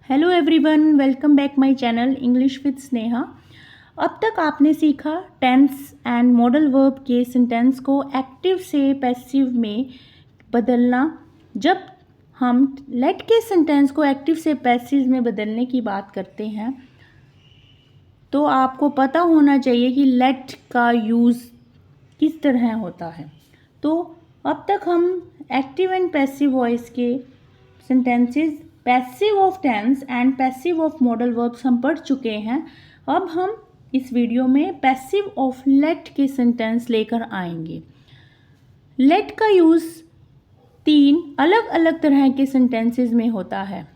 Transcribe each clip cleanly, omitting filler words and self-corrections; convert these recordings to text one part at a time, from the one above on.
Hello everyone, welcome back my channel English with Sneha. अब तक आपने सीखा टेंस एंड मॉडल वर्ब के सेंटेंस को एक्टिव से पैसिव में बदलना। जब हम लेट के सेंटेंस को एक्टिव से पैसिव में बदलने की बात करते हैं तो आपको पता होना चाहिए कि लेट का यूज़ किस तरह होता है। तो अब तक हम एक्टिव एंड पैसिव वॉइस के sentences, passive of tense and passive of modal verbs हम पढ़ चुके हैं। अब हम इस वीडियो में पैसिव ऑफ लेट के सेंटेंस लेकर आएंगे। लेट का यूज़ 3 अलग अलग तरह के सेंटेंसेस में होता है।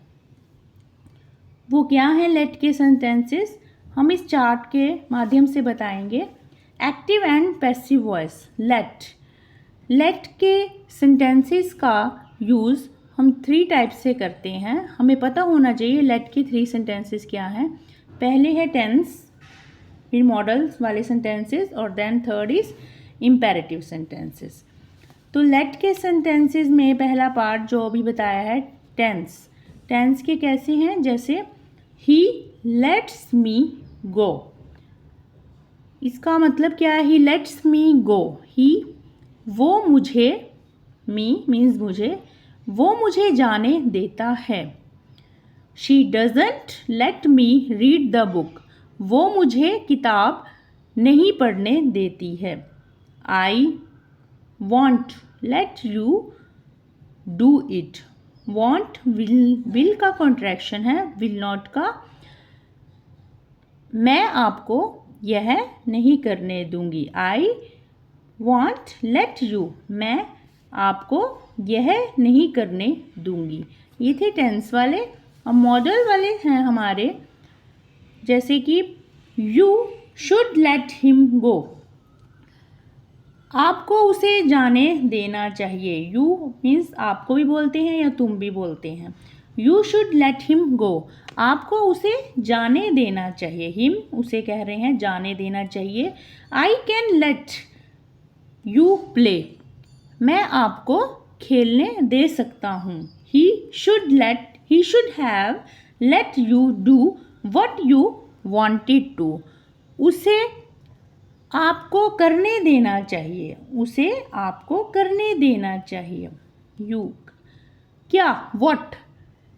वो क्या है लेट के सेंटेंसेस, हम इस चार्ट के माध्यम से बताएंगे। Active and passive voice let के सेंटेंसेस का यूज़ हम 3 टाइप से करते हैं। हमें पता होना चाहिए लेट के 3 सेंटेंसेस क्या हैं। पहले है टेंस, फिर मॉडल्स वाले सेंटेंसेस और then third is imperative sentences. तो लेट के सेंटेंसेस में पहला पार्ट जो अभी बताया है टेंस के कैसे हैं, जैसे ही लेट्स मी गो। इसका मतलब क्या है, ही लेट्स मी गो। ही वो मुझे, मी मीन्स मुझे, वो मुझे जाने देता है। She doesn't let me read the book. वो मुझे किताब नहीं पढ़ने देती है। आई won't let you do it. Want will का कॉन्ट्रैक्शन है, विल नॉट का। मैं आपको यह नहीं करने दूंगी। आई वॉन्ट लेट यू, मैं आपको यह नहीं करने दूंगी। ये थे टेंस वाले। अब मॉडल वाले हैं हमारे, जैसे कि यू शुड लेट हिम गो। आपको उसे जाने देना चाहिए। यू मीन्स आपको भी बोलते हैं या तुम भी बोलते हैं। यू शुड लेट हिम गो, आपको उसे जाने देना चाहिए। हिम उसे कह रहे हैं, जाने देना चाहिए। I can let you play, मैं आपको खेलने दे सकता हूँ। He should have let you do what you wanted to, उसे आपको करने देना चाहिए। उसे आपको करने देना चाहिए। यू क्या, वट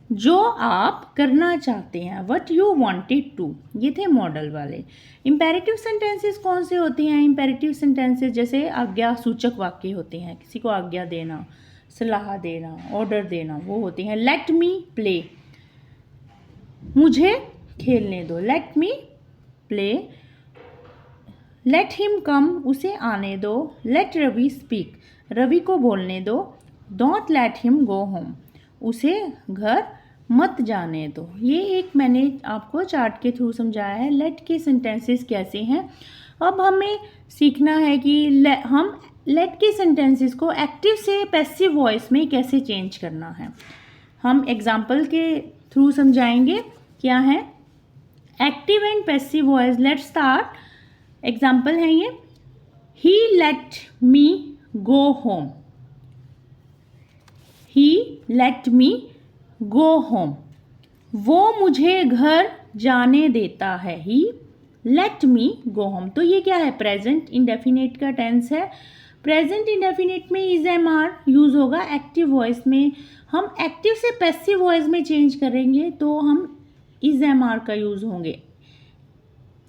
जो आप करना चाहते हैं, वट यू वॉन्टेड टू। ये थे मॉडल वाले। इम्पेरेटिव सेंटेंसेस कौन से होते हैं? इम्पेरेटिव सेंटेंसेस जैसे आज्ञा सूचक वाक्य होते हैं, किसी को आज्ञा देना, सलाह देना, ऑर्डर देना, वो होते हैं। लेट मी प्ले, मुझे खेलने दो। Let me play. Let him come, उसे आने दो। लेट रवि स्पीक, रवि को बोलने दो। Don't let him go home, उसे घर मत जाने दो। ये एक मैंने आपको चार्ट के थ्रू समझाया है लेट के सेंटेंसेस कैसे हैं। अब हमें सीखना है कि हम लेट के सेंटेंसेस को एक्टिव से पैसिव वॉइस में कैसे चेंज करना है। हम एग्जाम्पल के थ्रू समझाएंगे क्या है active and passive voice. Let's start. Example है ये, ही लेट मी गो होम। ही लेट मी गो होम, वो मुझे घर जाने देता है। ही लेट मी गो होम। तो ये क्या है, प्रेजेंट इंडेफिनिट का टेंस है। प्रेजेंट इंडेफिनिट में इज एम आर यूज होगा। एक्टिव वॉइस में हम एक्टिव से पैसिव वॉइस में चेंज करेंगे तो हम इज एम आर का यूज होंगे।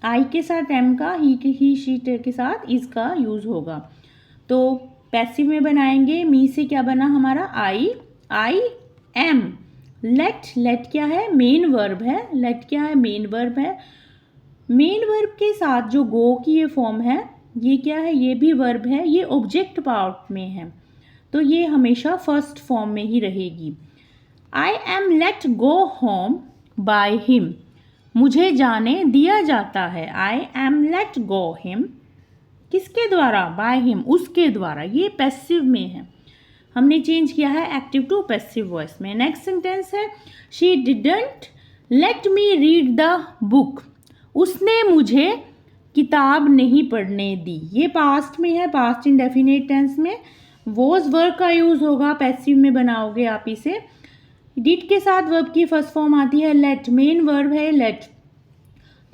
आई के साथ एम का, ही शी के साथ इज का यूज होगा। तो पैसिव में बनाएंगे, मी से क्या बना हमारा, आई एम। लेट क्या है, मेन वर्ब है। लेट क्या है, मेन वर्ब है। मेन वर्ब के साथ जो गो की ये फॉर्म है, ये क्या है, ये भी वर्ब है। ये ऑब्जेक्ट पार्ट में है तो ये हमेशा फर्स्ट फॉर्म में ही रहेगी। I am let go home by him, मुझे जाने दिया जाता है। I M let go him, किसके द्वारा, बाय हिम, उसके द्वारा। ये पैसिव में है, हमने चेंज किया है एक्टिव टू पैसिव वॉइस में। नेक्स्ट सेंटेंस है, she didn't let me read the book, उसने मुझे किताब नहीं पढ़ने दी। ये पास्ट में है, पास्ट इंडेफिनिट टेंस में वॉज वर्ब का यूज होगा। पैसिव में बनाओगे आप इसे। डिड के साथ वर्ब की फर्स्ट फॉर्म आती है लेट, मेन वर्ब है लेट।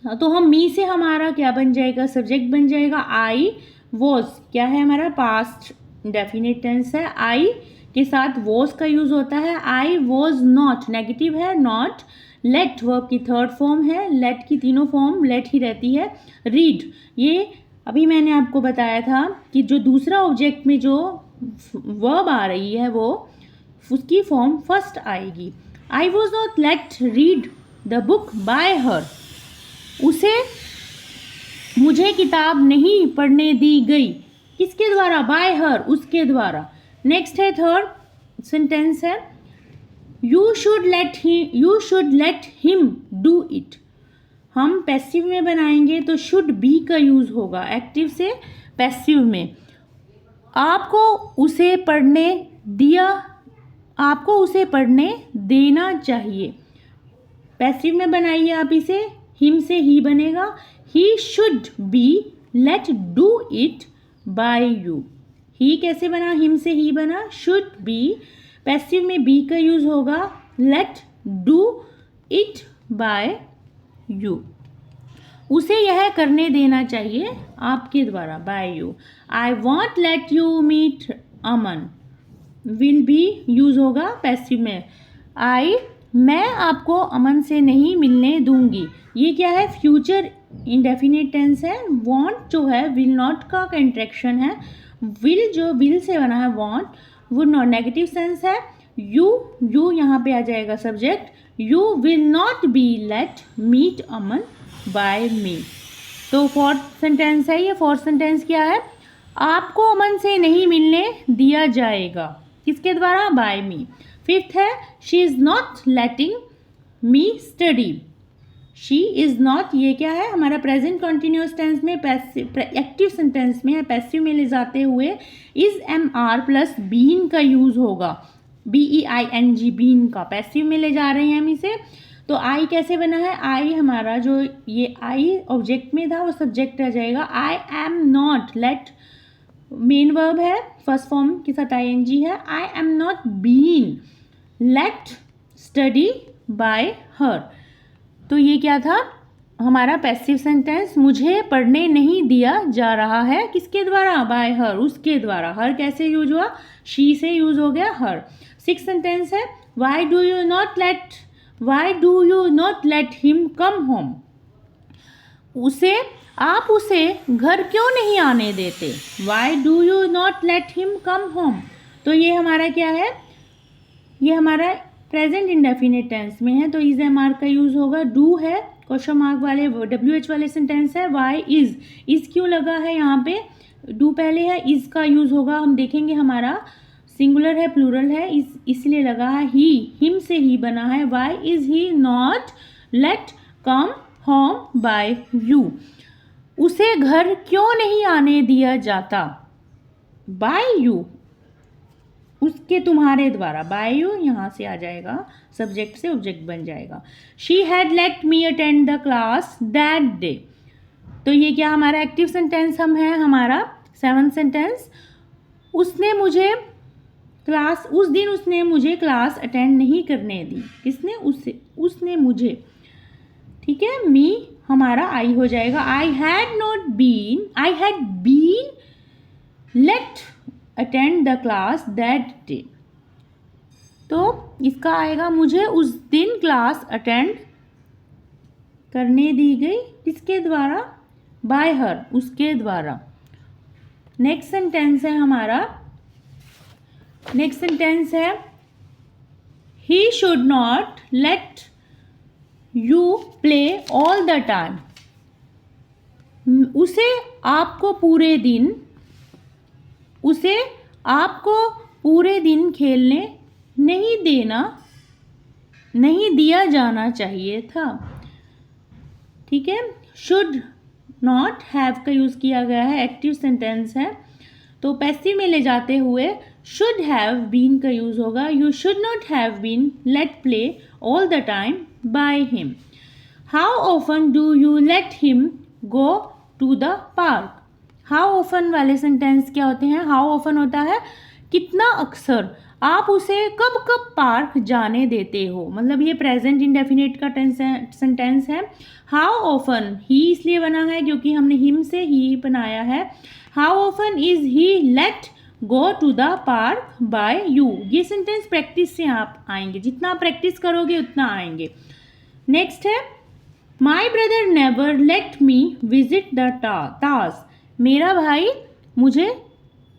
तो हम मी से हमारा क्या बन जाएगा, सब्जेक्ट बन जाएगा आई वॉज, क्या है हमारा पास्ट डेफिनेट टेंस है। आई के साथ वॉज का यूज होता है। आई वॉज नॉट नेगेटिव है नॉट। लेट वर्ब की थर्ड फॉर्म है, लेट की तीनों फॉर्म लेट ही रहती है। रीड, ये अभी मैंने आपको बताया था कि जो दूसरा ऑब्जेक्ट में जो वर्ब आ रही है वो उसकी फॉर्म फर्स्ट आएगी। I was not let read the book by हर, उसे मुझे किताब नहीं पढ़ने दी गई, किसके द्वारा, बाय हर, उसके द्वारा। नेक्स्ट है थर्ड सेंटेंस है you should let him do it. हम पैसिव में बनाएंगे तो शुड बी का यूज होगा एक्टिव से पैसिव में। आपको उसे पढ़ने दिया, आपको उसे पढ़ने देना चाहिए। पैसिव में बनाइए आप इसे, हिम से ही बनेगा। He should be let do it by you. He कैसे बना, हिम से ही बना। शुड बी पैसिव में बी का यूज होगा, let do it by you, उसे यह करने देना चाहिए आपके द्वारा, by you. I won't let you meet Aman, will be use होगा पैसिव में। मैं आपको अमन से नहीं मिलने दूंगी, ये क्या है, फ्यूचर इंडेफिनिट टेंस है। वॉन्ट जो है विल नॉट का कंट्रैक्शन है। विल जो विल से बना है वॉन्ट, वो नॉट नेगेटिव सेंस है। यू यहाँ पे आ जाएगा subject. You will not be let meet Aman by me. तो फोर्थ सेंटेंस है ये। फोर्थ सेंटेंस क्या है, आपको अमन से नहीं मिलने दिया जाएगा, किसके द्वारा, बाय मी। फिफ्थ है she is not letting me study. She is not, ये क्या है हमारा प्रेजेंट कॉन्टिन्यूस टेंस में, एक्टिव सेंटेंस में है, पैसिव में ले जाते हुए is am are plus been का यूज होगा। BEING बीन का पैसिव में ले जा रहे हैं हम इसे। तो आई कैसे बना है, आई हमारा जो ये आई ऑब्जेक्ट में था वो सब्जेक्ट आ जाएगा। I am not, let main verb है, फर्स्ट फॉर्म के साथ ING है। I am not been let study by her. तो ये क्या था हमारा पैसिव सेंटेंस, मुझे पढ़ने नहीं दिया जा रहा है, किसके द्वारा, बाय हर, उसके द्वारा। हर कैसे यूज हुआ, शी से यूज हो गया हर। सिक्स सेंटेंस है why do you not let him come home. आप उसे घर क्यों नहीं आने देते, why do you not let him come home. तो ये हमारा क्या है, ये हमारा प्रेजेंट इंडेफिनिट टेंस में है, तो इज एम आर का यूज होगा। डू है क्वेश्चन मार्क वाले WH वाले सेंटेंस है। वाई इज क्यों लगा है यहाँ पे, डू पहले है, इज का यूज होगा। हम देखेंगे हमारा सिंगुलर है प्लूरल है, इसलिए लगा है। ही, हिम से ही बना है। Why is he not let come home by you, उसे घर क्यों नहीं आने दिया जाता, बाय यू, उसके तुम्हारे द्वारा। बाय यू यहाँ से आ जाएगा, सब्जेक्ट से ऑब्जेक्ट बन जाएगा। She had let me attend the class that day. तो ये क्या हमारा एक्टिव सेंटेंस हम है हमारा सेवंथ सेंटेंस। उसने मुझे क्लास, उस दिन उसने मुझे क्लास अटेंड नहीं करने दी, किसने, उसने मुझे, ठीक है। मी हमारा आई हो जाएगा। I had been let attend the class that day. तो इसका आएगा मुझे उस दिन क्लास अटेंड करने दी गई, किसके द्वारा, बाय हर, उसके द्वारा। नेक्स्ट सेंटेंस है हमारा, नेक्स्ट सेंटेंस है he should not let you play all the time. उसे आपको पूरे दिन खेलने नहीं दिया जाना चाहिए था, ठीक है। शुड नॉट हैव का यूज़ किया गया है, एक्टिव सेंटेंस है, तो पैसिव में ले जाते हुए शुड हैव बीन का यूज़ होगा। You should not have been let play all the time by him. How often do you let him go to the park. How often वाले sentence क्या होते हैं, हाउ ऑफन होता है कितना अक्सर आप उसे कब कब पार्क जाने देते हो, मतलब ये प्रेजेंट इंडेफिनिट का सेंटेंस है। हाउ ऑफन, ही इसलिए बना है क्योंकि हमने हिम से ही बनाया है। How often is he let go to the park by you, ये सेंटेंस प्रैक्टिस से आप आएंगे, जितना आप प्रैक्टिस करोगे उतना आएंगे। नेक्स्ट है my brother never let me visit the Taj, मेरा भाई मुझे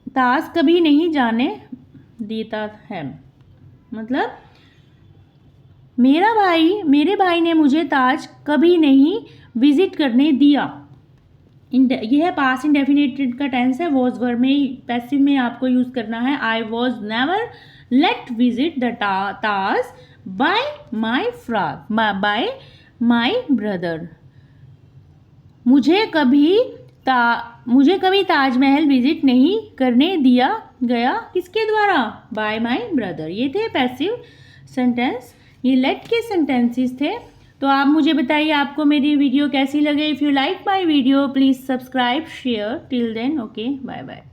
ताज कभी नहीं जाने देता है, मतलब मेरे भाई ने मुझे ताज कभी नहीं विजिट करने दिया। यह है पास्ट इंडेफिनिट का टेंस है, वॉज वर्ब में पैसिव में आपको यूज करना है। I was never let visit the Taj by my brother, मुझे कभी ताजमहल विजिट नहीं करने दिया गया, किसके द्वारा, बाय माई ब्रदर। ये थे पैसिव सेंटेंस, ये लेट के सेंटेंसेस थे। तो आप मुझे बताइए आपको मेरी वीडियो कैसी लगे। If you like my video please subscribe share. Till then okay bye bye.